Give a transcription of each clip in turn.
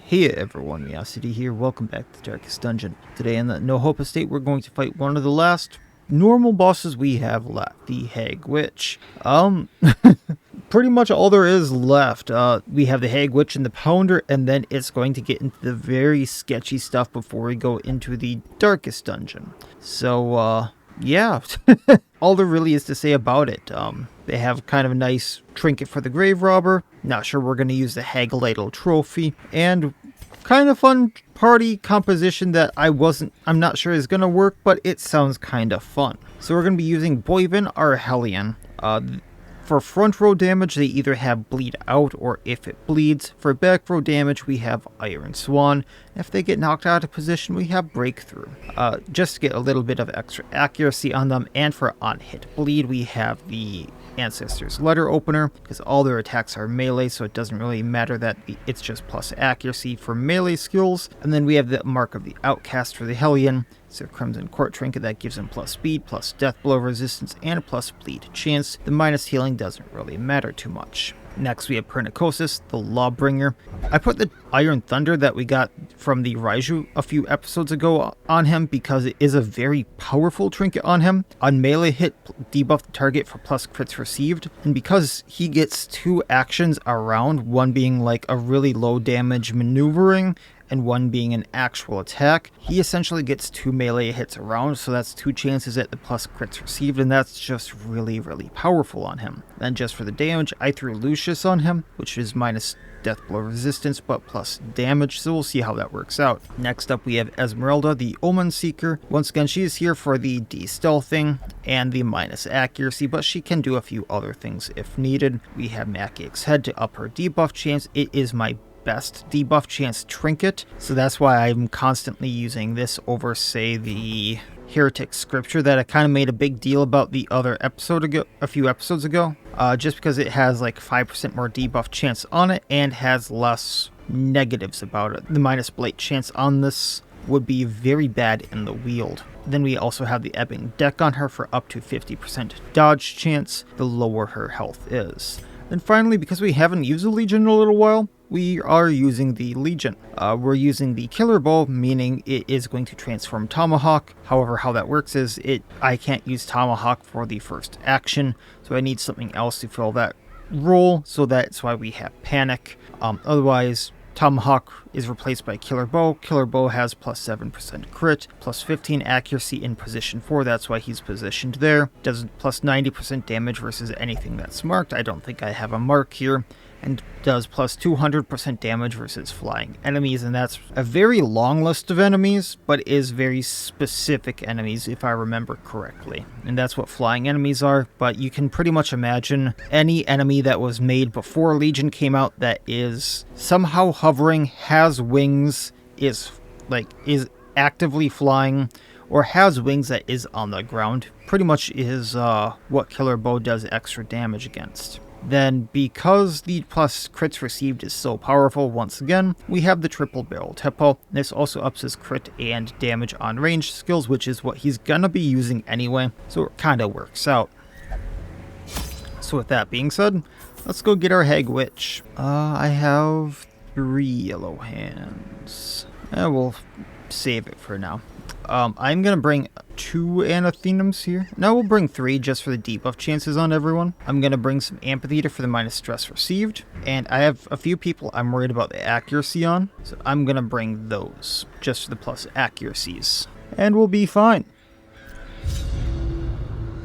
Hey everyone, Miacidae here, welcome back to the Darkest Dungeon. Today in the No Hope Estate, we're going to fight one of the last normal bosses we have left, the Hag Witch. Pretty much all there is left. We have the Hag Witch and the Pounder, and then it's going to get into the very sketchy stuff before we go into the Darkest Dungeon. So, yeah, all there really is to say about it. They have kind of a nice trinket for the grave robber. Not sure we're going to use the Hag Ladle trophy, and kind of fun party composition that I'm not sure is going to work, but it sounds kind of fun. So we're going to be using Boyvin or Hellion. For front row damage, they either have Bleed Out or If It Bleeds. For back row damage, we have Iron Swan. If they get knocked out of position, we have Breakthrough. Just to get a little bit of extra accuracy on them. And for on-hit bleed, we have the Ancestor's Letter Opener, because all their attacks are melee, so it doesn't really matter that it's just plus accuracy for melee skills. And then we have the Mark of the Outcast for the Hellion. It's a Crimson Court trinket that gives him plus speed, plus death blow resistance, and a plus bleed chance. The minus healing doesn't really matter too much. Next we have Pernicosis, the Lawbringer. I put the Iron Thunder that we got from the Raiju a few episodes ago on him because it is a very powerful trinket on him. On melee hit, debuff the target for plus crits received. And because he gets two actions around, one being like a really low damage maneuvering, and one being an actual attack, he essentially gets two melee hits around, so that's two chances at the plus crits received, and that's just really, really powerful on him. Then just for the damage, I threw Lucius on him, which is minus death blow resistance, but plus damage, so we'll see how that works out. Next up we have Esmeralda, the Omen Seeker. Once again, she is here for the de-stealthing and the minus accuracy, but she can do a few other things if needed. We have Maciac's Head to up her debuff chance. It is my best debuff chance trinket, so that's why I'm constantly using this over, say, the Heretic Scripture that I kind of made a big deal about the other episode ago, a few episodes ago, just because it has like 5% more debuff chance on it and has less negatives about it. The minus blight chance on this would be very bad in the Weald. Then we also have the Ebbing Deck on her for up to 50% dodge chance, the lower her health is. Then finally, because we haven't used the Legion in a little while, we are using the Legion. We're using the Killer Bow, meaning it is going to transform Tomahawk. However, how that works is I can't use Tomahawk for the first action, so I need something else to fill that role, so that's why we have Panic. Otherwise, Tomahawk is replaced by Killer Bow. Killer Bow has plus 7% crit, plus 15 accuracy in position 4, that's why he's positioned there. Does plus 90% damage versus anything that's marked. I don't think I have a mark here. And does plus 200% damage versus flying enemies, and that's a very long list of enemies, but is very specific enemies if I remember correctly. And that's what flying enemies are, but you can pretty much imagine any enemy that was made before Legion came out that is somehow hovering, has wings, is actively flying, or has wings that is on the ground, pretty much is what Killer Bow does extra damage against. Then, because the plus crits received is so powerful, once again, we have the Triple Barrel Hippo. This also ups his crit and damage on range skills, which is what he's gonna be using anyway, so it kinda works out. So with that being said, let's go get our Hag Witch. I have 3 yellow hands. We'll save it for now. I'm going to bring 2 Anathenums here. Now we'll bring 3 just for the debuff chances on everyone. I'm going to bring some Amphitheater for the minus stress received. And I have a few people I'm worried about the accuracy on, so I'm going to bring those just for the plus accuracies. And we'll be fine.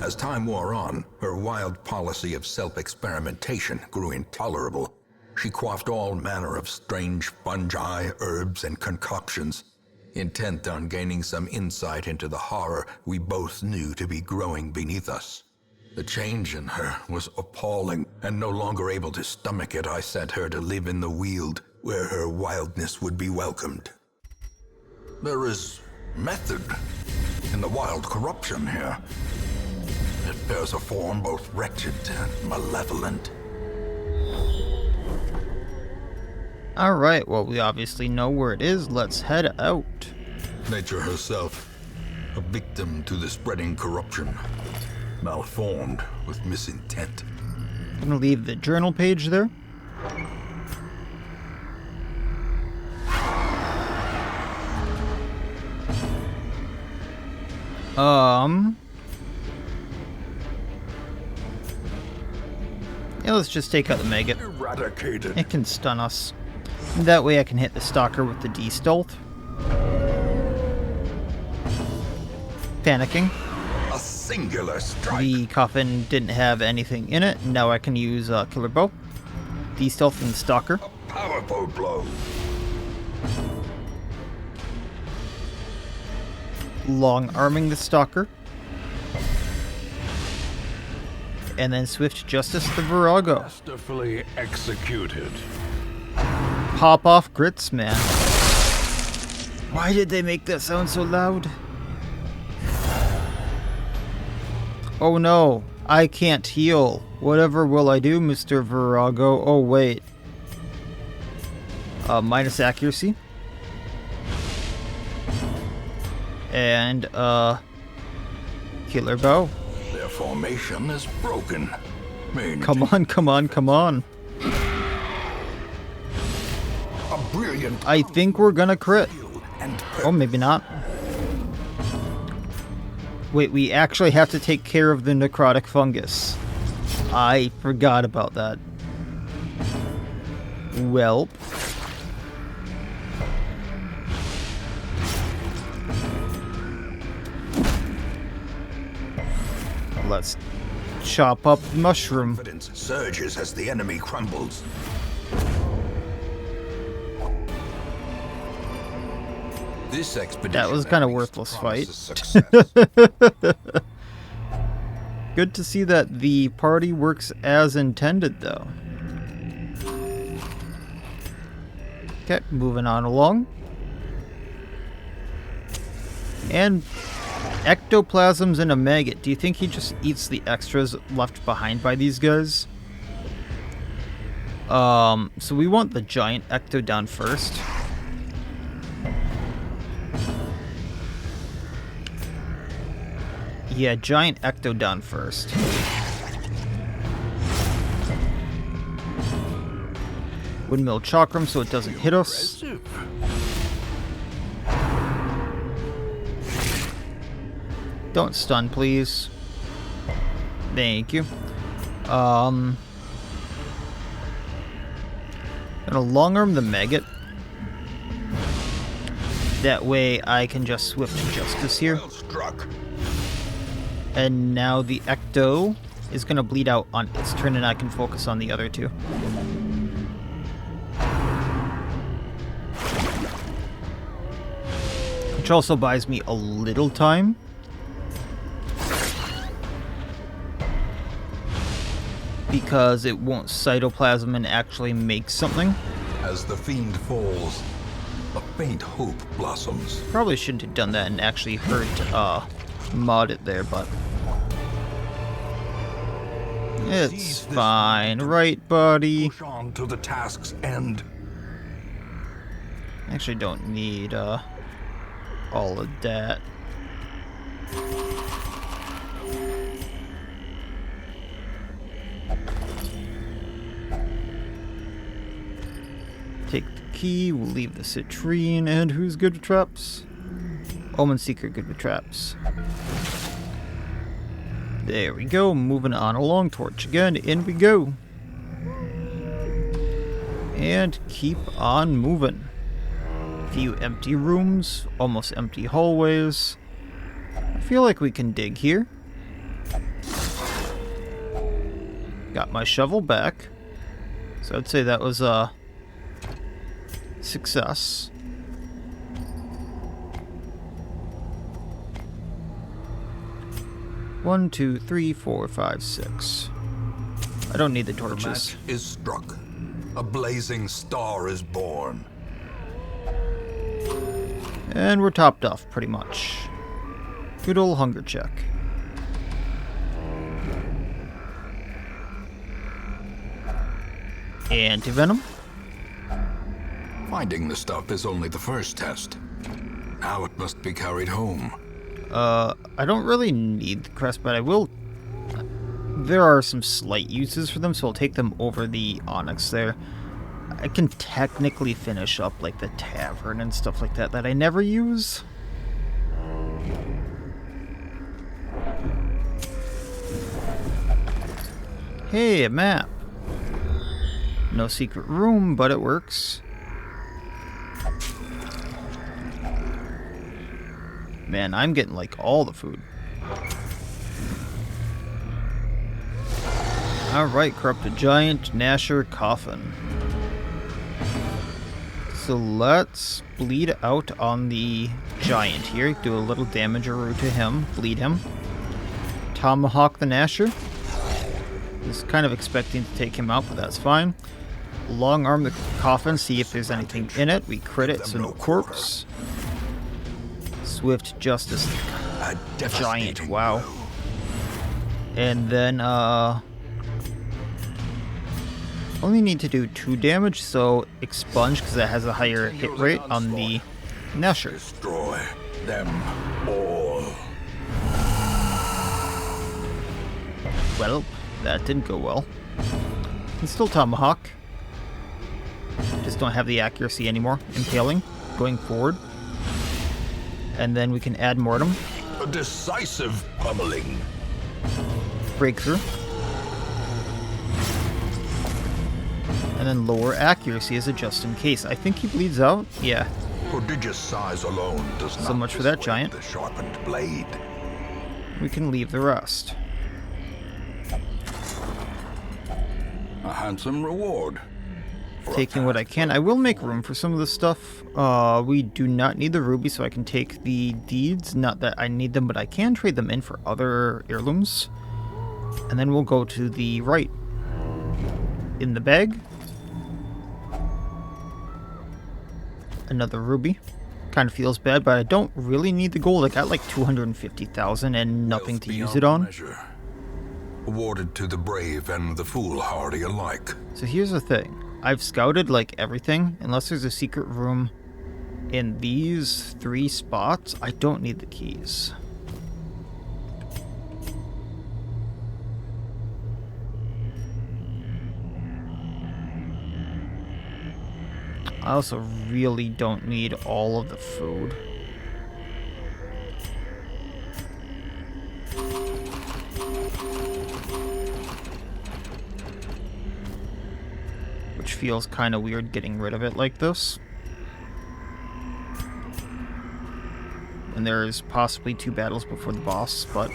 As time wore on, her wild policy of self-experimentation grew intolerable. She quaffed all manner of strange fungi, herbs, and concoctions, intent on gaining some insight into the horror we both knew to be growing beneath us. The change in her was appalling, and no longer able to stomach it, I sent her to live in the Weald, where her wildness would be welcomed. There is method in the wild corruption here. It bears a form both wretched and malevolent. Alright, well, we obviously know where it is. Let's head out. Nature herself, a victim to the spreading corruption, malformed with misintent. I'm gonna leave the journal page there. Yeah, let's just take out the maggot. Eradicated. It can stun us. That way I can hit the Stalker with the D-Stealth. Panicking. A singular strike. The Coffin didn't have anything in it. Now I can use Killer Bow. D-Stealth and Stalker. A powerful blow. Long arming the Stalker. And then Swift Justice the Virago. Masterfully executed. Pop off grits, man. Why did they make that sound so loud? Oh no, I can't heal. Whatever will I do, Mr. Virago? Oh wait. Minus accuracy. And, Killer Bow. Their formation is broken. Come on, come on, come on. A brilliant I think we're gonna crit. and Oh, maybe not. Wait, we actually have to take care of the necrotic fungus. I forgot about that. Welp. Let's chop up mushroom. confidence surges as the enemy crumbles. This expedition That was kind of at least worthless fight. promises success. Good to see that the party works as intended, though. Okay, moving on along. And ectoplasms in a maggot. Do you think he just eats the extras left behind by these guys? So we want the giant ecto down first. Yeah, giant ecto down first. Windmill chakram so it doesn't hit us. Don't stun, please. Thank you. Gonna long arm the maggot. That way I can just Swift Justice here. Well struck. And now the ecto is gonna bleed out on its turn and I can focus on the other two. Which also buys me a little time. Because it won't cytoplasm and actually make something. As the fiend falls, a faint hope blossoms. Probably shouldn't have done that and actually hurt mod it there, but it's Seize this fine, right, buddy? Push on to the task's end. Actually don't need all of that. Take the key, we'll leave the citrine, and who's good with traps? Omen Seeker good with traps. There we go, moving on along, torch again, in we go. And keep on moving. Few empty rooms, almost empty hallways. I feel like we can dig here. Got my shovel back. So I'd say that was a success. One, two, three, four, five, six. I don't need the The torches. match is struck. A blazing star is born. And we're topped off, pretty much. Good old hunger check. Anti-venom. Finding the stuff is only the first test. Now it must be carried home. I don't really need the crest, but I will. There are some slight uses for them, so I'll take them over the onyx there. I can technically finish up like the tavern and stuff like that I never use. Hey, a map. No secret room, but it works. Man, I'm getting like all the food. Alright, Corrupted Giant, Gnasher, Coffin. So let's bleed out on the Giant here. Do a little damage to him. Bleed him. Tomahawk the Gnasher. Was kind of expecting to take him out, but that's fine. Long arm the Coffin, see if there's anything in it. We crit it, so no corpse. Swift Justice Giant, wow. And then, only need to do 2 damage, so Expunge, because that has a higher hit rate on the Gnasher. Destroy them all. Well, that didn't go well. And still Tomahawk. Just don't have the accuracy anymore. Impaling, going forward. And then we can add Mortem. A decisive pummeling. Breakthrough. And then lower accuracy as a just in case. I think he bleeds out. Yeah. Prodigious size alone does not So much for that dissuade giant. the sharpened blade. We can leave the rest. A handsome reward. Taking what I can. I will make room for some of the stuff. We do not need the ruby, so I can take the deeds. Not that I need them, but I can trade them in for other heirlooms. And then we'll go to the right. In the bag. Another ruby. Kind of feels bad, but I don't really need the gold. I got like 250,000 and nothing to use it on. Measure. Awarded to the brave and the foolhardy alike. So here's the thing. I've scouted like everything. Unless there's a secret room in these 3 spots, I don't need the keys. I also really don't need all of the food. Which feels kind of weird getting rid of it like this. And there's possibly 2 battles before the boss, but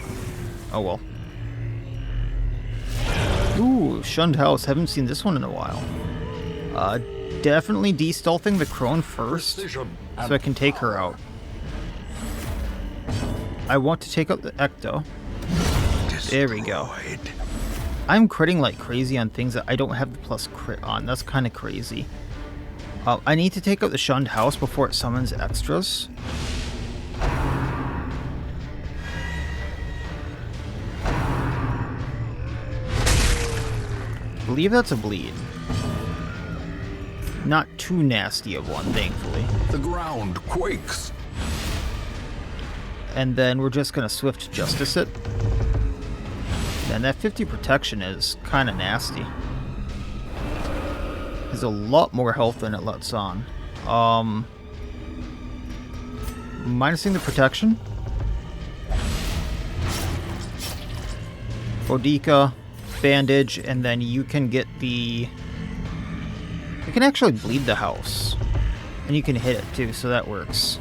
oh well. Ooh, Shunned House. Haven't seen this one in a while. Definitely de-stealthing the crone first, so I can take her out. I want to take out the Ecto. There we go. I'm critting like crazy on things that I don't have the plus crit on. That's kind of crazy. I need to take out the Shunned House before it summons extras. I believe that's a bleed. Not too nasty of one, thankfully. The ground quakes. And then we're just gonna Swift Justice it. And that 50 protection is kind of nasty. Has a lot more health than it lets on. Minusing the protection. Bodica, bandage, and then you can get the... You can actually bleed the house. And you can hit it too, so that works.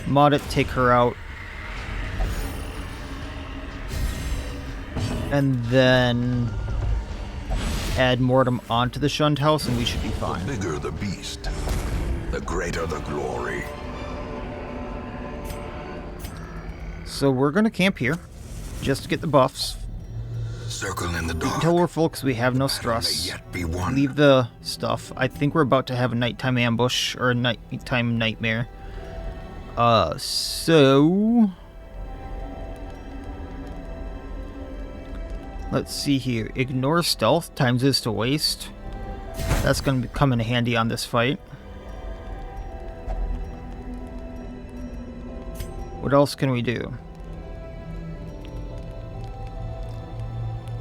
Mod it, take her out. And then add Mortem onto the Shunned House and we should be fine. The bigger the beast, the greater the glory. So we're going to camp here just to get the buffs. Circle in the dark. Until we're full because we have no stress. May yet be won. Leave the stuff. I think we're about to have a nighttime ambush or a nighttime nightmare. So... Let's see here. Ignore stealth times is to waste. That's going to come in handy on this fight. What else can we do?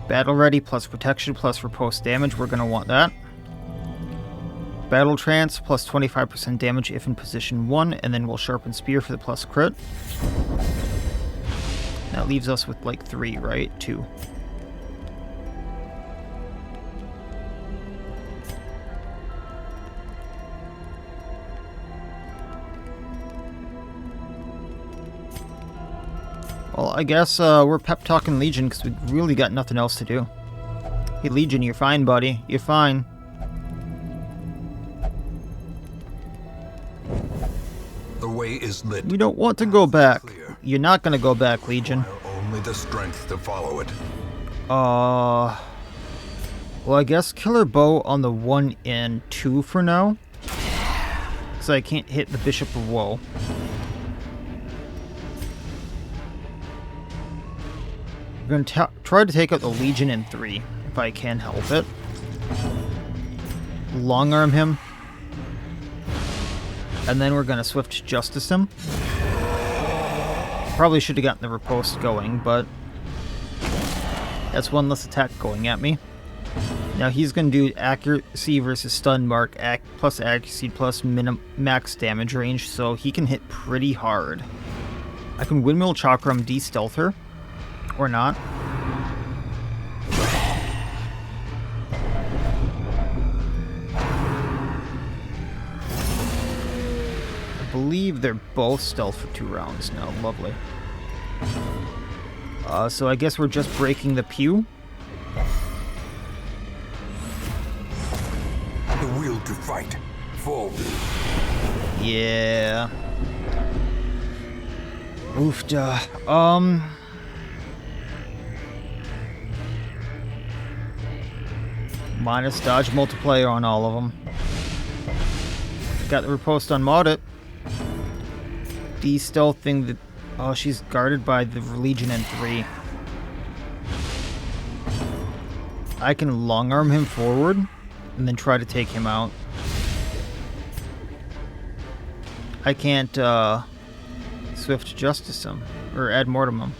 Battle ready plus protection plus riposte damage. We're going to want that. Battle trance plus 25% damage if in position 1. And then we'll sharpen spear for the plus crit. That leaves us with like 3, right? 2. Well, I guess we're pep talking Legion because we really got nothing else to do. Hey, Legion, you're fine, buddy. You're fine. The way is lit. We don't want to go back. You're not gonna go back, Legion. Only the strength to follow it. Well, I guess Killer Bow on the 1 and 2 for now. Because I can't hit the Bishop of Woe. I'm going to try to take out the Legion in 3, if I can help it. Long arm him. And then we're going to Swift Justice him. Probably should have gotten the riposte going, but that's one less attack going at me. Now he's going to do accuracy versus stun mark, plus accuracy plus max damage range, so he can hit pretty hard. I can Windmill Chakram de-stealth her, or not. I believe they're both stealth for 2 rounds now. Lovely. So I guess we're just breaking the pew. The will to fight. Forward. Yeah. Oofda. Minus dodge multiplier on all of them. Got the riposte on Maudit. De-stealthing the... Oh, she's guarded by the Legion in 3. I can long arm him forward and then try to take him out. I can't Swift Justice him or Ad Mortem him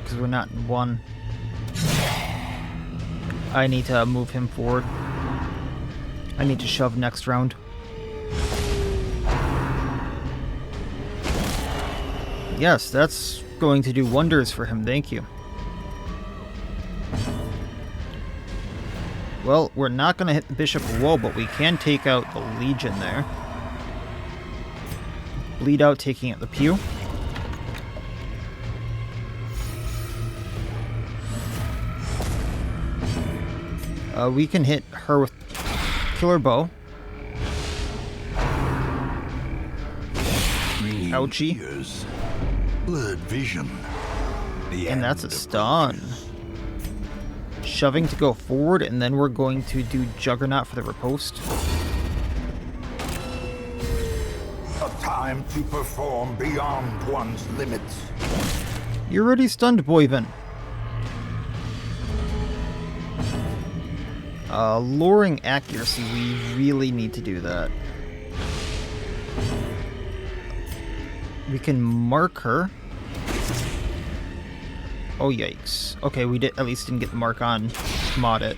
because we're not in 1. I need to move him forward. I need to shove next round. Yes, that's going to do wonders for him, thank you. Well, we're not going to hit the Bishop of Woe, but we can take out the Legion there. Bleed out, taking out the pew. We can hit her with Killer Bow. Ouchie. Blurred vision. And that's a stun. Shoving to go forward, and then we're going to do Juggernaut for the riposte. A time to perform beyond one's limits. You're already stunned, Boyvin. Luring accuracy, we really need to do that. We can mark her. Oh, yikes. Okay, we at least didn't get the mark on Maudit.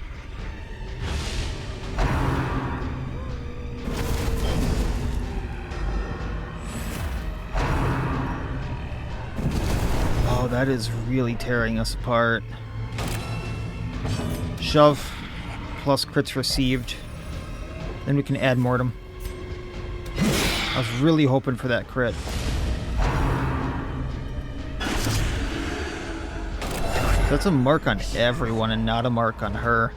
Oh, that is really tearing us apart. Shove plus crits received. Then we can add Mortem. I was really hoping for that crit. That's a mark on everyone and not a mark on her.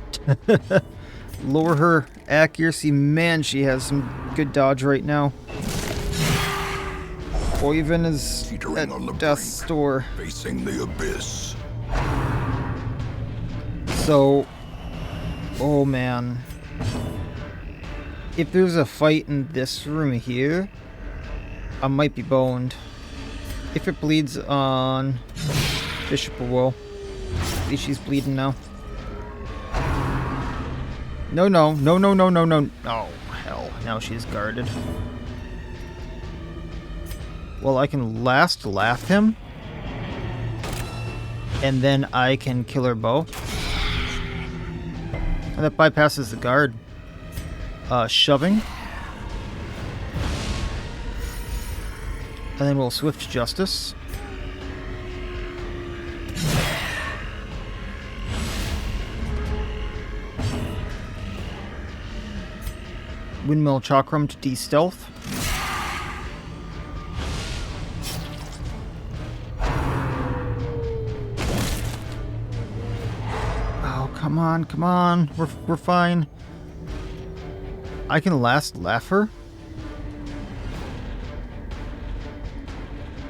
Lower her accuracy. Man, she has some good dodge right now. Oiven is Teetering on the at death's brink, door. facing the abyss. So, oh man. If there's a fight in this room here, I might be boned. If it bleeds on Bishop of Woe. At least she's bleeding now. No, no, no, no, no, no, no. Oh, hell. Now she's guarded. Well, I can last laugh him. And then I can Killer Bow. And that bypasses the guard. Shoving. And then we'll Swift Justice. Windmill Chakram to de-stealth. Come on, come on. We're fine. I can laugh her?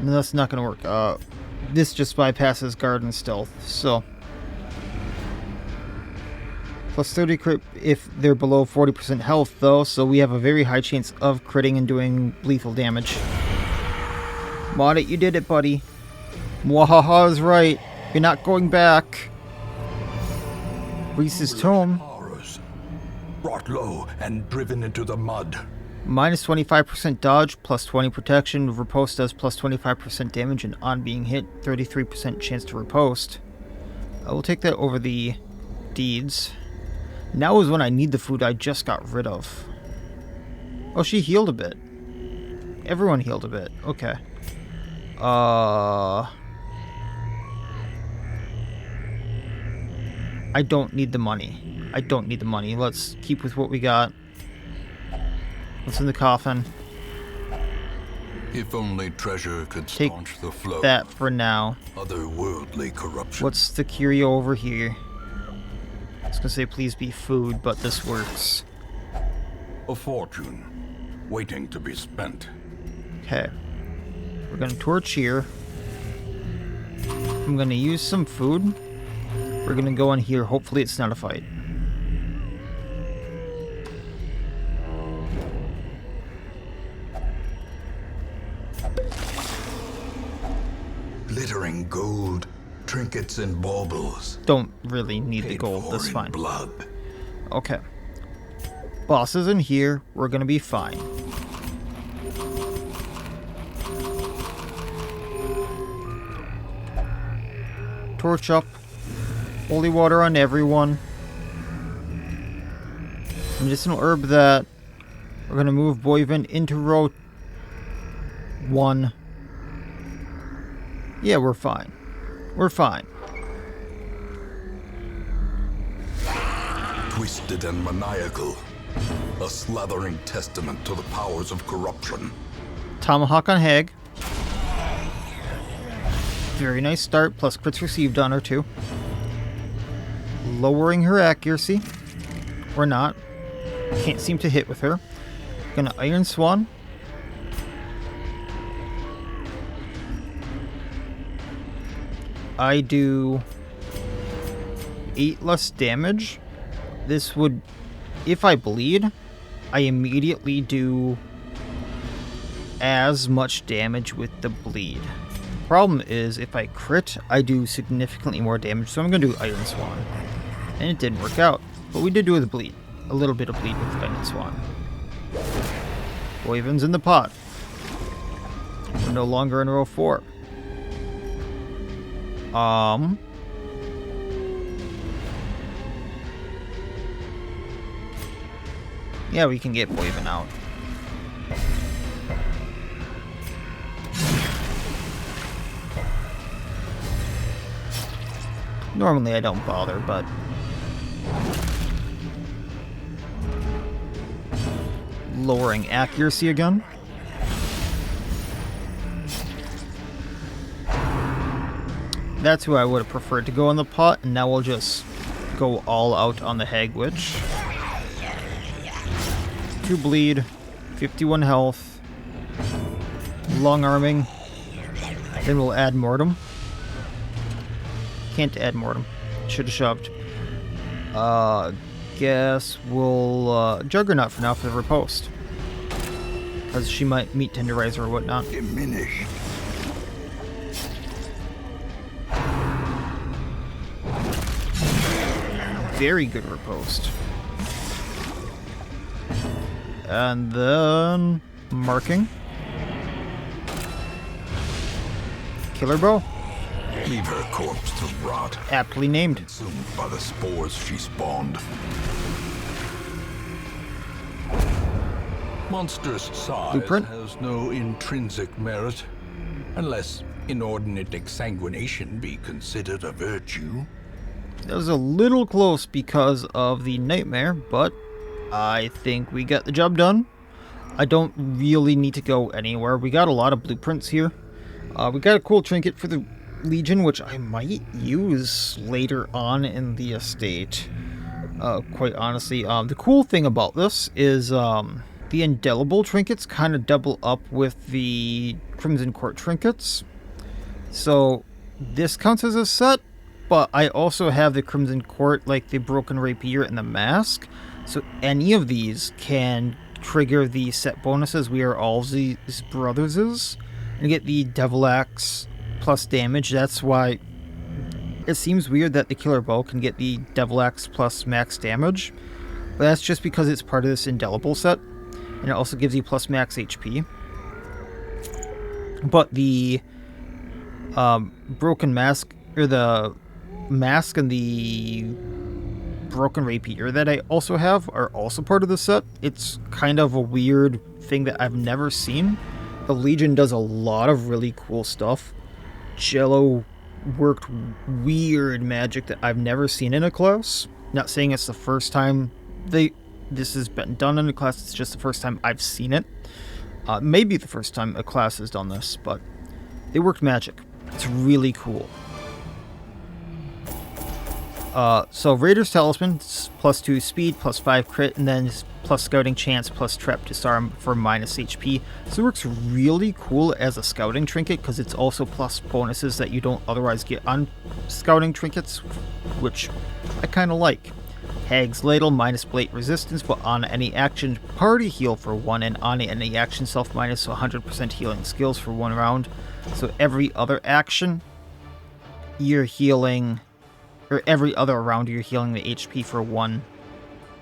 No, that's not gonna work. This just bypasses guard and stealth, so. Plus 30 crit if they're below 40% health, though, so we have a very high chance of critting and doing lethal damage. Mod it, you did it, buddy. Mwahaha is right. You're not going back. Reese's Tome. Horrors. Brought low and driven into the mud. Minus 25% dodge, plus 20 protection. Riposte does plus 25% damage, and on being hit, 33% chance to riposte. I will take that over the deeds. Now is when I need the food I just got rid of. Oh, she healed a bit. Everyone healed a bit. Okay. I don't need the money. I don't need the money. Let's keep with what we got. What's in the coffin? If only treasure could Take staunch the flow. that for now. Otherworldly corruption. What's the curio over here? I was gonna say please be food, but this works. A fortune waiting to be spent. Okay. We're gonna torch here. I'm gonna use some food. We're gonna go in here. Hopefully it's not a fight. Glittering gold, trinkets and baubles. Don't really need the Paid gold. for That's in fine. blood. Okay. Boss is in here. We're gonna be fine. Torch up. Holy water on everyone. Medicinal herb that. We're gonna move Boyvin into row 1. Yeah, we're fine. We're fine. Twisted and maniacal. A slathering testament to the powers of corruption. Tomahawk on Hag. Very nice start, plus crits received on her too. Lowering her accuracy. Or not. Can't seem to hit with her. Gonna Iron Swan. I do 8 less damage. This would, if I bleed, I immediately do as much damage with the bleed. Problem is, if I crit, I do significantly more damage, so I'm going to do Iron Swan. And it didn't work out, but we did do the bleed. A little bit of bleed with Iron Swan. Boyvin's in the pot. We're no longer in row 4. Yeah, we can get Boyvin out. Normally I don't bother, but lowering accuracy again. That's who I would have preferred to go in the pot, and now we'll just go all out on the Hag Witch. 2 bleed, 51 health, long arming, then we'll add Mortem. Can't add Mortem. Should have shoved. Guess we'll Juggernaut for now for the riposte. Because she might meet Tenderizer or whatnot. Diminished. Very good riposte. And then marking. Killer Bow. Leave her corpse to rot, Aptly named. consumed by the spores she spawned. Monstrous size Blueprint. has no intrinsic merit, unless inordinate exsanguination be considered a virtue. That was a little close because of the nightmare, but I think we got the job done. I don't really need to go anywhere. We got a lot of blueprints here. We got a cool trinket for the Legion, which I might use later on in the estate. Quite honestly, the cool thing about this is the indelible trinkets kind of double up with the Crimson Court trinkets. So this counts as a set, but I also have the Crimson Court, like the Broken Rapier and the Mask. So any of these can trigger the set bonuses. We are all these brothers, and get the Devil Axe plus damage. That's why it seems weird that the Killer Bow can get the Devil Axe plus max damage. But that's just because it's part of this indelible set. And it also gives you plus max HP. But the Broken Mask, or the Mask and the Broken Rapier that I also have are also part of the set. It's kind of a weird thing that I've never seen. The Legion does a lot of really cool stuff. Jello worked weird magic that I've never seen in a class. Not saying it's the first time this has been done in a class, it's just the first time I've seen it. Maybe the first time a class has done this, but they worked magic. It's really cool. So Raider's Talisman, plus 2 speed, plus 5 crit, and then plus scouting chance, plus trap disarm for minus HP. So it works really cool as a scouting trinket, because it's also plus bonuses that you don't otherwise get on scouting trinkets, which I kind of like. Hag's Ladle, minus Blade Resistance, but on any action, party heal for 1, and on any action, self minus 100% healing skills for 1 round. So every other action, you're healing, or every other round, you're healing the HP for 1.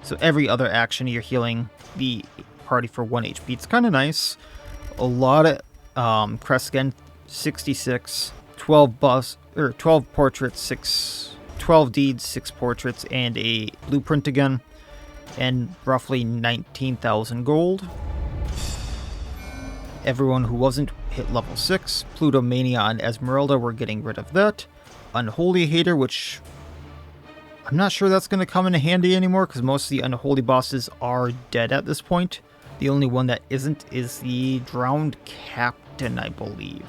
So every other action, you're healing the party for 1 HP. It's kind of nice. A lot of crests again, 66, 12 portraits, 12 deeds, 6 portraits, and a blueprint again, and roughly 19,000 gold. Everyone who wasn't hit level 6. Plutomania and Esmeralda, we're getting rid of that. Unholy Hater, which I'm not sure that's going to come in handy anymore, because most of the unholy bosses are dead at this point. The only one that isn't is the Drowned Captain, I believe.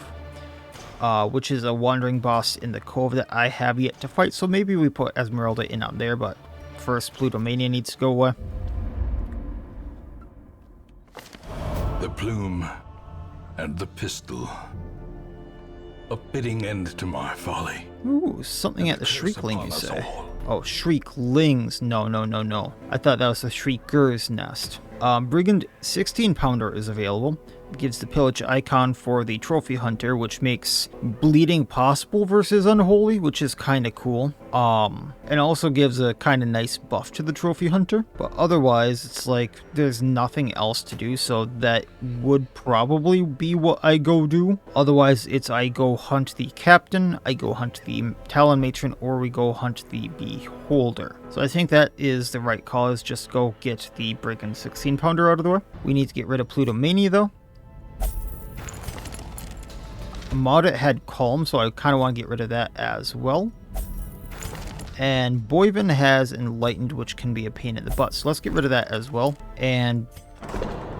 Which is a wandering boss in the Cove that I have yet to fight, so maybe we put Esmeralda in on there, but first Plutomania needs to go away. The plume and the pistol. A fitting end to my folly. Ooh, something at the Shriekling, you say? Oh, Shrieklings. No. I thought that was the Shrieker's nest. Brigand 16-pounder is available. It gives the pillage icon for the Trophy Hunter, which makes bleeding possible versus Unholy, which is kind of cool. And also gives a kind of nice buff to the Trophy Hunter. But otherwise, it's like there's nothing else to do, so that would probably be what I go do. Otherwise, it's I go hunt the Captain, I go hunt the Talon Matron, or we go hunt the Beholder. So I think that is the right call, is just go get the Brigand 16-pounder out of the way. We need to get rid of Plutomania, though. Maudit had Calm, so I kind of want to get rid of that as well. And Boyvin has Enlightened, which can be a pain in the butt, so let's get rid of that as well. And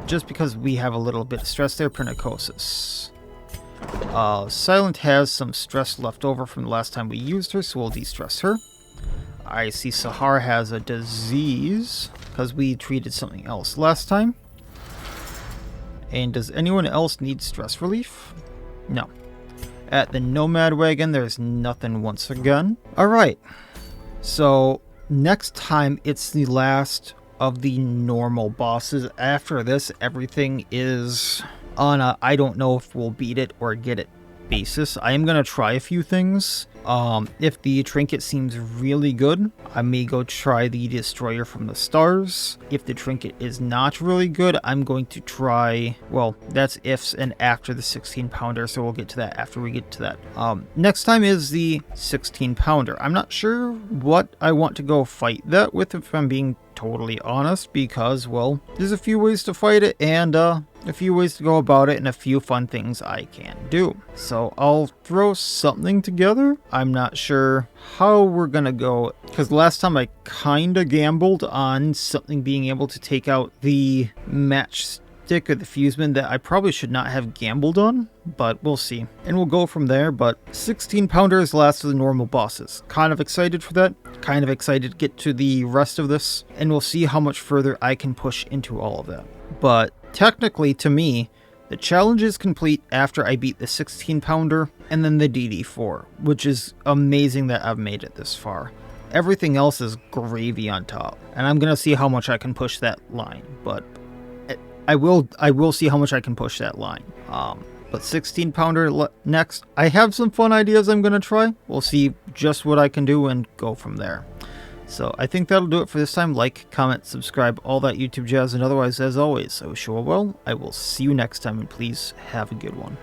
just because we have a little bit of stress there, Pernicosis. Silent has some stress left over from the last time we used her, so we'll de-stress her. I see Sahar has a disease, because we treated something else last time. And does anyone else need stress relief? No. At the Nomad Wagon, there's nothing once again. Alright, so next time it's the last of the normal bosses. After this, everything is on a I don't know if we'll beat it or get it basis. I am going to try a few things. If the trinket seems really good, I may go try the Destroyer from the Stars. If the trinket is not really good, I'm going to try, well, that's ifs and after the 16-pounder, so we'll get to that after we get to that. Next time is the 16-pounder. I'm not sure what I want to go fight that with, if I'm being totally honest, because, well, there's a few ways to fight it, and a few ways to go about it, and a few fun things I can do. So I'll throw something together. I'm not sure how we're gonna go, because last time I kinda gambled on something being able to take out the match Cryptic or the Fuseman that I probably should not have gambled on, but we'll see. And we'll go from there, but 16 pounder is the last of the normal bosses. Kind of excited for that, kind of excited to get to the rest of this, and we'll see how much further I can push into all of that. But technically, to me, the challenge is complete after I beat the 16 pounder and then the DD4, which is amazing that I've made it this far. Everything else is gravy on top, and I'm gonna see how much I can push that line, but I will see how much I can push that line. But 16 pounder next. I have some fun ideas I'm gonna try. We'll see just what I can do and go from there. So I think that'll do it for this time. Like, comment, subscribe, all that YouTube jazz, and otherwise, as always, I wish you all well. I will see you next time, and please have a good one.